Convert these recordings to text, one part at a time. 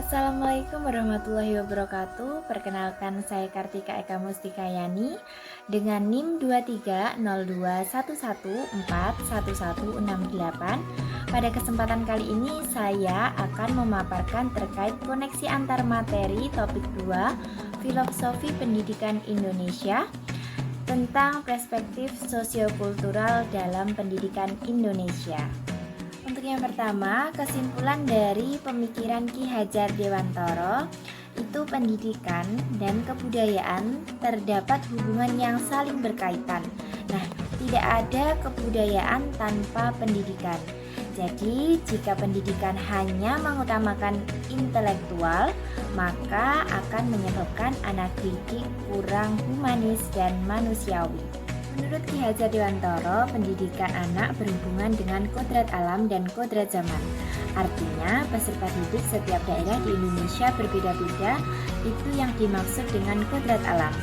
Assalamualaikum warahmatullahi wabarakatuh. Perkenalkan, saya Kartika Eka Mustikayani dengan NIM 23021141168. Pada kesempatan kali ini saya akan memaparkan terkait koneksi antar materi topik 2 Filosofi Pendidikan Indonesia tentang perspektif sosiokultural dalam pendidikan Indonesia. Untuk yang pertama, kesimpulan dari pemikiran Ki Hajar Dewantara itu pendidikan dan kebudayaan terdapat hubungan yang saling berkaitan. Nah, tidak ada kebudayaan tanpa pendidikan. Jadi, jika pendidikan hanya mengutamakan intelektual, maka akan menyebabkan anak didik kurang humanis dan manusiawi. Menurut Ki Hajar Dewantara, pendidikan anak berhubungan dengan kodrat alam dan kodrat zaman. Artinya, peserta didik setiap daerah di Indonesia berbeda-beda, itu yang dimaksud dengan kodrat alam.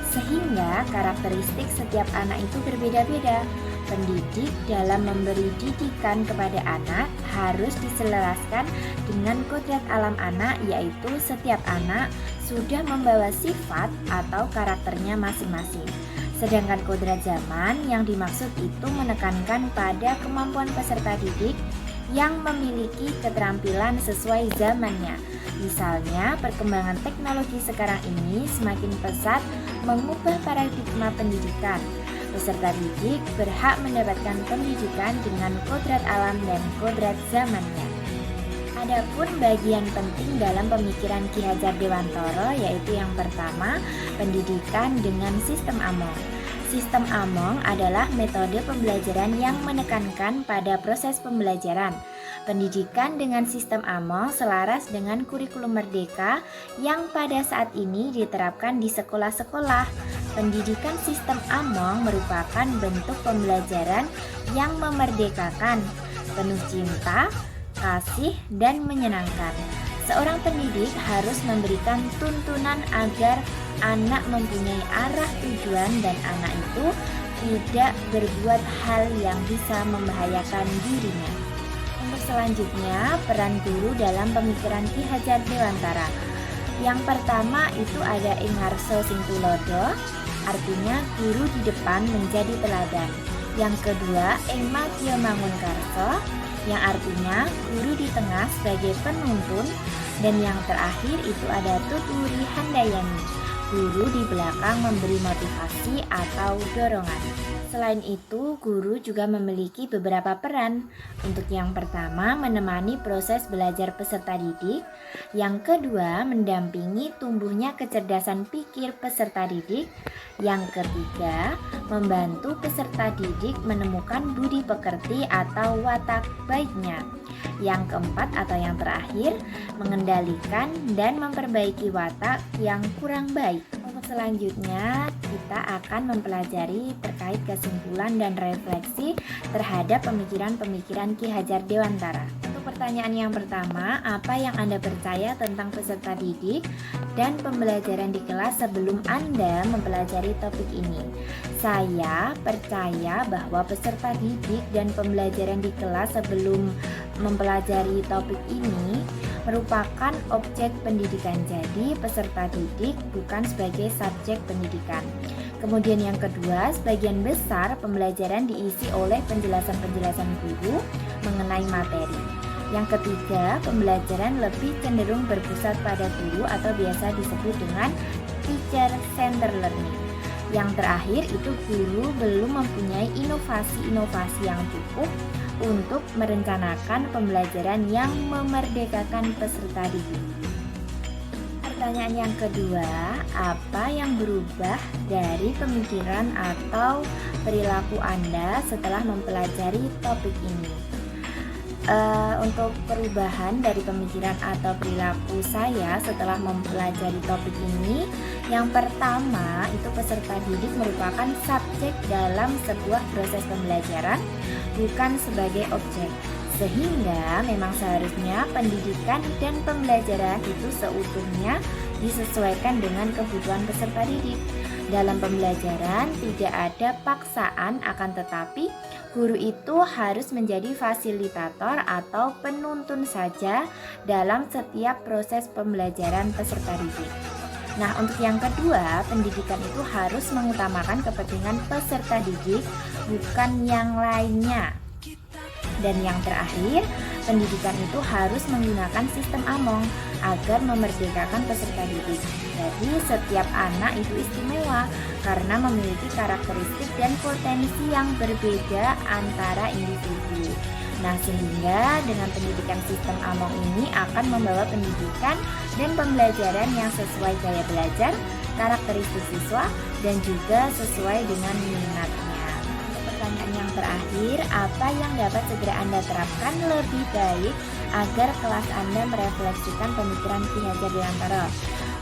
Sehingga karakteristik setiap anak itu berbeda-beda. Pendidik dalam memberi didikan kepada anak harus diselaraskan dengan kodrat alam anak, yaitu setiap anak sudah membawa sifat atau karakternya masing-masing. Sedangkan kodrat zaman yang dimaksud itu menekankan pada kemampuan peserta didik yang memiliki keterampilan sesuai zamannya. Misalnya, perkembangan teknologi sekarang ini semakin pesat mengubah paradigma pendidikan. Peserta didik berhak mendapatkan pendidikan dengan kodrat alam dan kodrat zamannya. Adapun bagian penting dalam pemikiran Ki Hajar Dewantara yaitu yang pertama, pendidikan dengan sistem Among. Sistem Among adalah metode pembelajaran yang menekankan pada proses pembelajaran. Pendidikan dengan sistem Among selaras dengan kurikulum merdeka yang pada saat ini diterapkan di sekolah-sekolah. Pendidikan sistem Among merupakan bentuk pembelajaran yang memerdekakan, penuh cinta, kasih, dan menyenangkan. Seorang pendidik harus memberikan tuntunan agar anak mempunyai arah tujuan dan anak itu tidak berbuat hal yang bisa membahayakan dirinya. Untuk selanjutnya, peran guru dalam pemikiran Ki Hajar Dewantara. Yang pertama itu ada ing harso sing tulodo, artinya guru di depan menjadi teladan. Yang kedua, ing madya mangun karso, yang artinya guru di tengah sebagai penuntun, dan yang terakhir itu ada tuturi handayani, guru di belakang memberi motivasi atau dorongan. Selain itu, guru juga memiliki beberapa peran. Untuk yang pertama, menemani proses belajar peserta didik. Yang kedua, mendampingi tumbuhnya kecerdasan pikir peserta didik. Yang ketiga, membantu peserta didik menemukan budi pekerti atau watak baiknya. Yang keempat atau yang terakhir, mengendalikan dan memperbaiki watak yang kurang baik. Untuk selanjutnya, kita akan mempelajari terkait kesimpulan dan refleksi terhadap pemikiran-pemikiran Ki Hajar Dewantara. Untuk pertanyaan yang pertama, apa yang Anda percaya tentang peserta didik dan pembelajaran di kelas sebelum Anda mempelajari topik ini? Saya percaya bahwa peserta didik dan pembelajaran di kelas sebelum mempelajari topik ini merupakan objek pendidikan. Jadi peserta didik bukan sebagai subjek pendidikan. Kemudian yang kedua, sebagian besar pembelajaran diisi oleh penjelasan-penjelasan guru mengenai materi. Yang ketiga, pembelajaran lebih cenderung berpusat pada guru atau biasa disebut dengan teacher center learning. Yang terakhir itu guru belum mempunyai inovasi-inovasi yang cukup untuk merencanakan pembelajaran yang memerdekakan peserta didik. Pertanyaan yang kedua, apa yang berubah dari pemikiran atau perilaku Anda setelah mempelajari topik ini? Untuk perubahan dari pemikiran atau perilaku saya setelah mempelajari topik ini, yang pertama itu peserta didik merupakan subjek dalam sebuah proses pembelajaran, bukan sebagai objek. Sehingga memang seharusnya pendidikan dan pembelajaran itu seutuhnya disesuaikan dengan kebutuhan peserta didik. Dalam pembelajaran tidak ada paksaan, akan tetapi guru itu harus menjadi fasilitator atau penuntun saja dalam setiap proses pembelajaran peserta didik. Nah, untuk yang kedua, pendidikan itu harus mengutamakan kepentingan peserta didik, bukan yang lainnya. Dan yang terakhir, pendidikan itu harus menggunakan sistem AMONG agar memerdekakan peserta didik. Jadi setiap anak itu istimewa karena memiliki karakteristik dan potensi yang berbeda antara individu. Nah, sehingga dengan pendidikan sistem AMONG ini akan membawa pendidikan dan pembelajaran yang sesuai gaya belajar, karakteristik siswa, dan juga sesuai dengan minatnya. Pertanyaan yang terakhir, apa yang dapat segera Anda terapkan lebih baik agar kelas Anda merefleksikan pemikiran Ki Hajar Dewantara?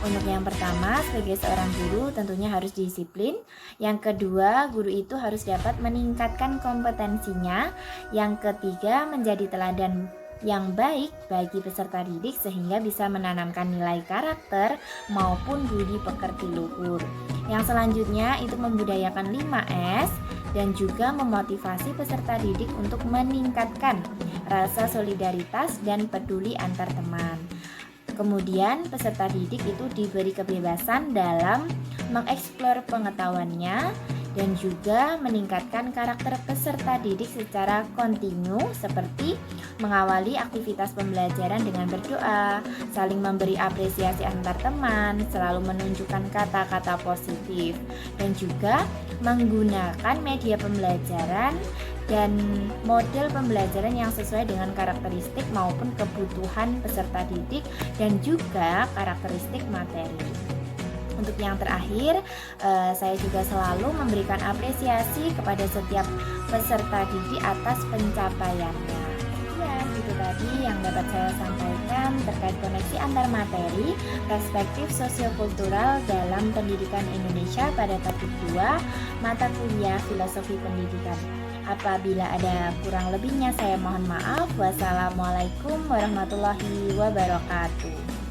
Untuk yang pertama, sebagai seorang guru tentunya harus disiplin. Yang kedua, guru itu harus dapat meningkatkan kompetensinya. Yang ketiga, menjadi teladan yang baik bagi peserta didik sehingga bisa menanamkan nilai karakter maupun budi pekerti luhur. Yang selanjutnya itu membudayakan 5S dan juga memotivasi peserta didik untuk meningkatkan rasa solidaritas dan peduli antar teman. Kemudian peserta didik itu diberi kebebasan dalam mengeksplor pengetahuannya dan juga meningkatkan karakter peserta didik secara kontinu seperti mengawali aktivitas pembelajaran dengan berdoa, saling memberi apresiasi antar teman, selalu menunjukkan kata-kata positif, dan juga menggunakan media pembelajaran dan model pembelajaran yang sesuai dengan karakteristik maupun kebutuhan peserta didik dan juga karakteristik materi. Untuk yang terakhir, saya juga selalu memberikan apresiasi kepada setiap peserta didik atas pencapaiannya. Ya, itu tadi yang dapat saya sampaikan terkait koneksi antar materi, perspektif sosiokultural dalam pendidikan Indonesia pada topik 2, mata kuliah Filosofi Pendidikan. Apabila ada kurang lebihnya saya mohon maaf. Wassalamualaikum warahmatullahi wabarakatuh.